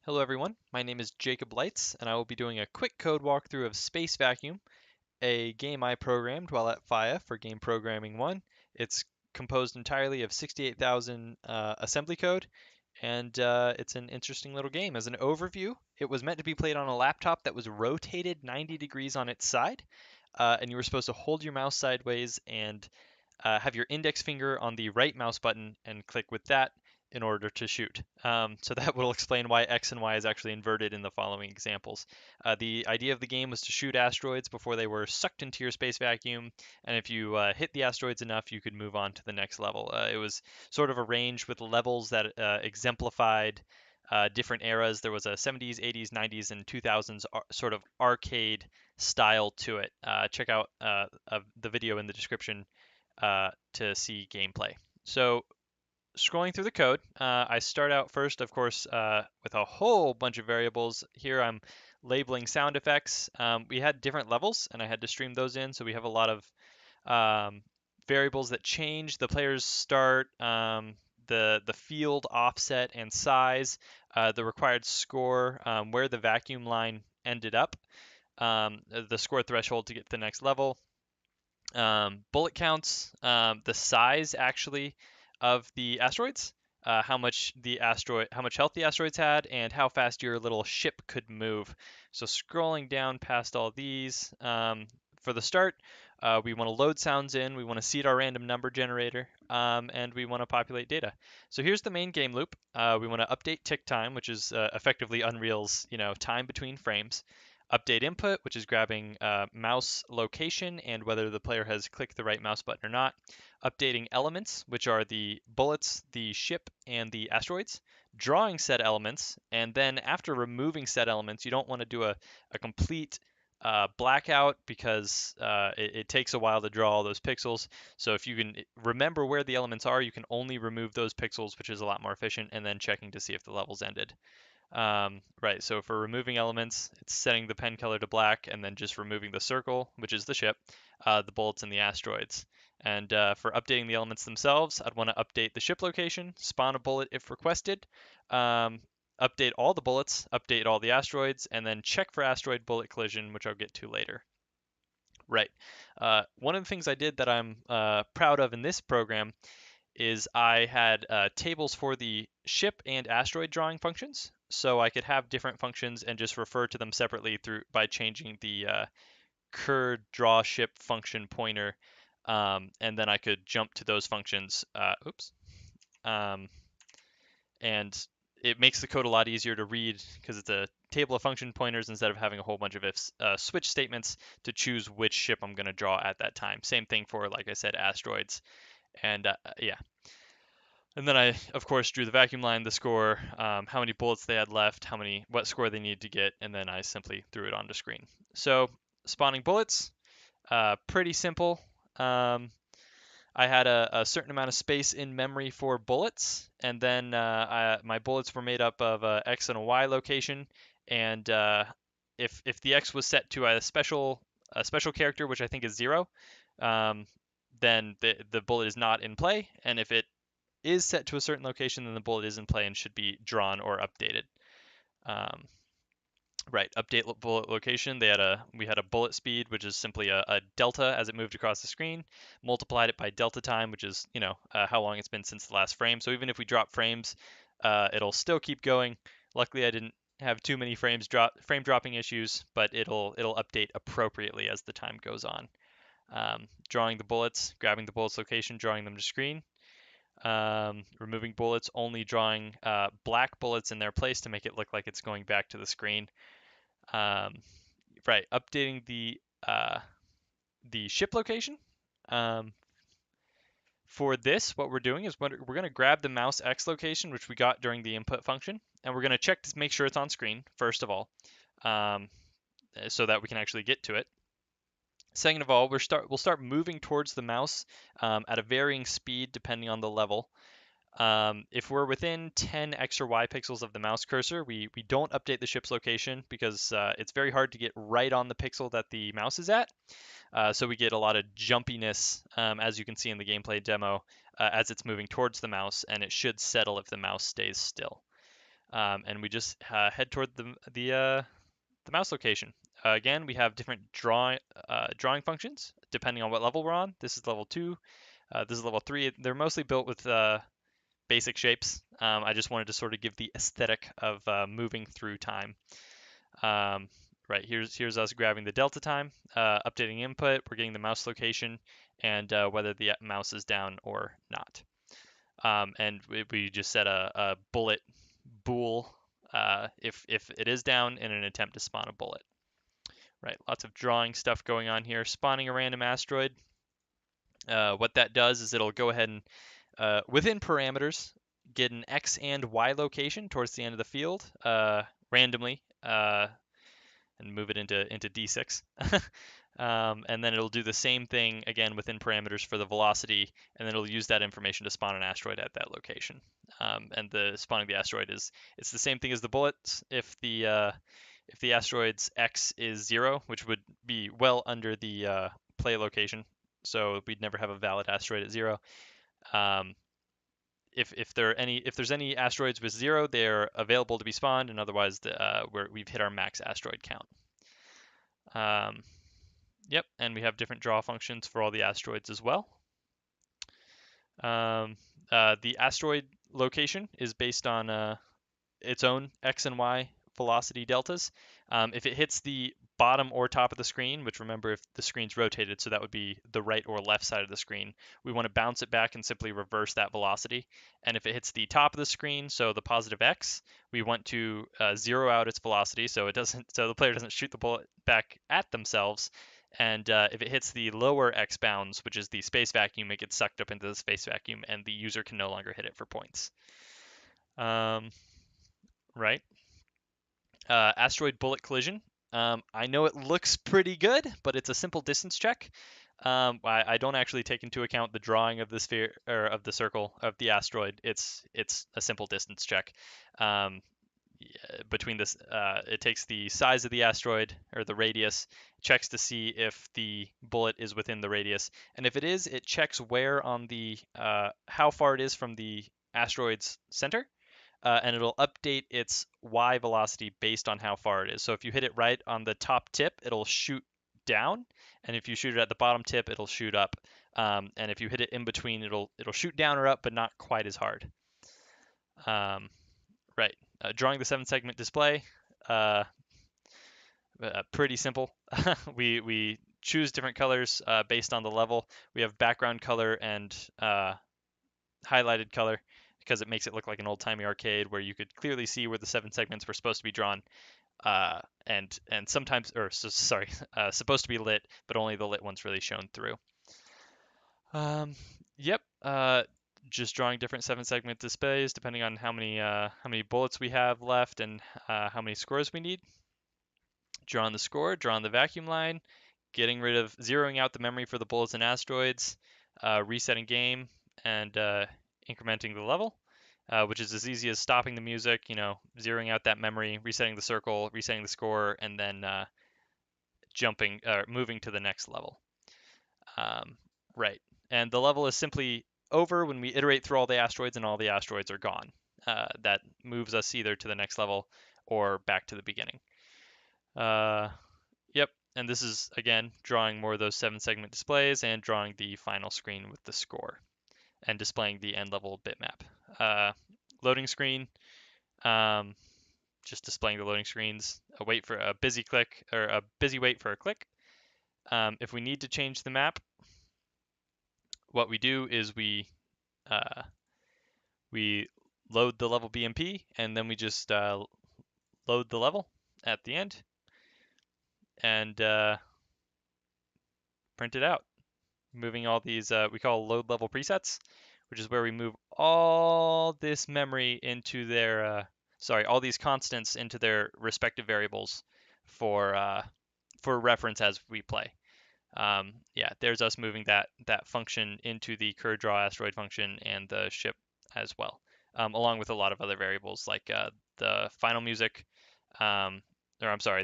Hello everyone, my name is Jacob Lights, and I will be doing a quick code walkthrough of Space Vacuum, a game I programmed while at FIA for Game Programming 1. It's composed entirely of 68,000 assembly code, and it's an interesting little game. As an overview, it was meant to be played on a laptop that was rotated 90 degrees on its side, and you were supposed to hold your mouse sideways and have your index finger on the right mouse button and click with that in order to shoot. So that will explain why X and Y is actually inverted in the following examples. The idea of the game was to shoot asteroids before they were sucked into your space vacuum, and if you hit the asteroids enough, you could move on to the next level. It was sort of arranged with levels that exemplified different eras. There was a 70s, 80s, 90s, and 2000s sort of arcade style to it. Check out the video in the description to see gameplay. So scrolling through the code, I start out first, of course, with a whole bunch of variables. Here I'm labeling sound effects. We had different levels, and I had to stream those in, so we have a lot of variables that change. The players start, the field offset and size, the required score, where the vacuum line ended up, the score threshold to get to the next level, bullet counts, the size actually of the asteroids, how much health the asteroids had, and how fast your little ship could move. So scrolling down past all these, for the start, we want to load sounds in, we want to seed our random number generator, and we want to populate data. So here's the main game loop. We want to update tick time, which is effectively Unreal's, time between frames. Update input, which is grabbing mouse location and whether the player has clicked the right mouse button or not. Updating elements, which are the bullets, the ship, and the asteroids. Drawing said elements, and then after removing said elements, you don't want to do a complete blackout because it takes a while to draw all those pixels. So if you can remember where the elements are, you can only remove those pixels, which is a lot more efficient, and then checking to see if the level's ended. Right, so for removing elements, it's setting the pen color to black and then just removing the circle, which is the ship, the bullets, and the asteroids. And for updating the elements themselves, I'd want to update the ship location, spawn a bullet if requested, update all the bullets, update all the asteroids, and then check for asteroid bullet collision, which I'll get to later. Right. One of the things I did that I'm proud of in this program is I had tables for the ship and asteroid drawing functions, so I could have different functions and just refer to them separately through by changing the cur draw ship function pointer, and then I could jump to those functions. Oops. Um, and it makes the code a lot easier to read because it's a table of function pointers instead of having a whole bunch of if switch statements to choose which ship I'm going to draw at that time. Same thing for, like I said, asteroids. And yeah, and then I, of course, drew the vacuum line, the score, how many bullets they had left, what score they needed to get, and then I simply threw it onto screen. So spawning bullets, pretty simple. I had a certain amount of space in memory for bullets, and then my bullets were made up of a X and a Y location, and if the X was set to a special character, which I think is 0, um, then the bullet is not in play, and if it is set to a certain location, then the bullet is in play and should be drawn or updated. Um, right, update bullet location. We had a bullet speed, which is simply a delta as it moved across the screen, multiplied it by delta time, which is how long it's been since the last frame. So even if we drop frames, it'll still keep going. Luckily, I didn't have too many frame dropping issues, but it'll update appropriately as the time goes on. Drawing the bullets, grabbing the bullets location, drawing them to screen. Removing bullets, only drawing black bullets in their place to make it look like it's going back to the screen. Right, updating the ship location. Um, for this, what we're doing is we're going to grab the mouse X location, which we got during the input function, and we're going to check to make sure it's on screen, first of all, um, so that we can actually get to it. Second of all, we'll start moving towards the mouse at a varying speed depending on the level. If we're within 10 X or Y pixels of the mouse cursor, we don't update the ship's location because it's very hard to get right on the pixel that the mouse is at. So we get a lot of jumpiness, as you can see in the gameplay demo, as it's moving towards the mouse, and it should settle if the mouse stays still. and we just head toward the mouse location. Again, we have different drawing functions depending on what level we're on. This is level 2. This is level 3. They're mostly built with basic shapes. I just wanted to sort of give the aesthetic of moving through time. Right, here's us grabbing the delta time, updating input, we're getting the mouse location, and whether the mouse is down or not. And we just set a bullet bool if it is down in an attempt to spawn a bullet. Right, lots of drawing stuff going on here. Spawning a random asteroid. What that does is it'll go ahead and, within parameters, get an X and Y location towards the end of the field randomly, and move it into D6. And then it'll do the same thing again within parameters for the velocity, and then it'll use that information to spawn an asteroid at that location. And the spawning the asteroid it's the same thing as the bullets. If the asteroid's X is 0, which would be well under the play location, so we'd never have a valid asteroid at 0. If there's any asteroids with 0, they're available to be spawned, and otherwise we've hit our max asteroid count. Yep, and we have different draw functions for all the asteroids as well. The asteroid location is based on its own X and Y velocity deltas. If it hits the bottom or top of the screen, which remember if the screen's rotated, so that would be the right or left side of the screen, we want to bounce it back and simply reverse that velocity. And if it hits the top of the screen, so the positive X, we want to zero out its velocity so the player doesn't shoot the bullet back at themselves. And if it hits the lower X bounds, which is the space vacuum, it gets sucked up into the space vacuum and the user can no longer hit it for points. Right. Asteroid bullet collision. I know it looks pretty good, but it's a simple distance check. I don't actually take into account the drawing of the sphere or of the circle of the asteroid. It's a simple distance check. Between this, it takes the size of the asteroid or the radius, checks to see if the bullet is within the radius, and if it is, it checks where on the how far it is from the asteroid's center. And it'll update its Y velocity based on how far it is. So if you hit it right on the top tip, it'll shoot down, and if you shoot it at the bottom tip, it'll shoot up. And if you hit it in between, it'll shoot down or up, but not quite as hard. Right. Drawing the 7-segment display. Pretty simple. we choose different colors based on the level. We have background color and highlighted color, because it makes it look like an old-timey arcade where you could clearly see where the 7 segments were supposed to be drawn, and sometimes, supposed to be lit, but only the lit one's really shown through. Yep. Just drawing different 7-segment displays depending on how many bullets we have left and how many scores we need. Drawing the score, drawing the vacuum line, getting rid of zeroing out the memory for the bullets and asteroids, resetting game, and incrementing the level, which is as easy as stopping the music, zeroing out that memory, resetting the circle, resetting the score, and then moving to the next level. Right. And the level is simply over when we iterate through all the asteroids and all the asteroids are gone. That moves us either to the next level or back to the beginning. Yep. And this is, again, drawing more of those 7-segment displays and drawing the final screen with the score and displaying the end level bitmap. Loading screen, just displaying the loading screens. A busy click or a busy wait for a click. If we need to change the map, what we do is we load the level BMP and then we just load the level at the end and print it out. Moving all these we call load level presets, which is where we move all this memory into their all these constants into their respective variables for reference as we play. Yeah, there's us moving that function into the curve draw asteroid function and the ship as well, along with a lot of other variables like the final music, the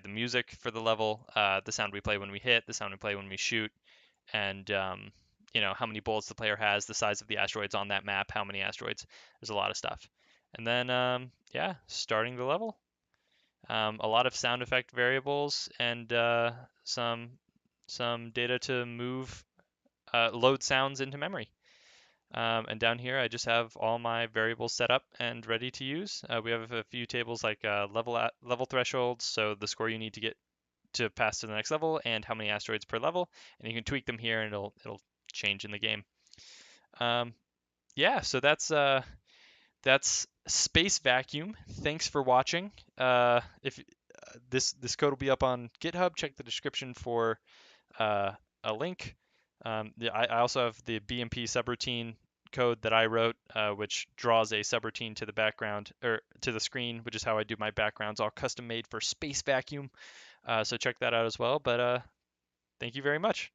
music for the level, the sound we play when we hit, the sound we play when we shoot, and how many bullets the player has, the size of the asteroids on that map, how many asteroids. There's a lot of stuff. And then, yeah, starting the level. A lot of sound effect variables and some data to move load sounds into memory. And down here, I just have all my variables set up and ready to use. We have a few tables like level thresholds, so the score you need to get to pass to the next level, and how many asteroids per level. And you can tweak them here, and it'll change in the game. Yeah, so that's Space Vacuum. Thanks for watching. If this code will be up on GitHub, check the description for a link. I also have the BMP subroutine code that I wrote, which draws a subroutine to the background or to the screen, which is how I do my backgrounds, all custom made for Space Vacuum. So check that out as well. But thank you very much.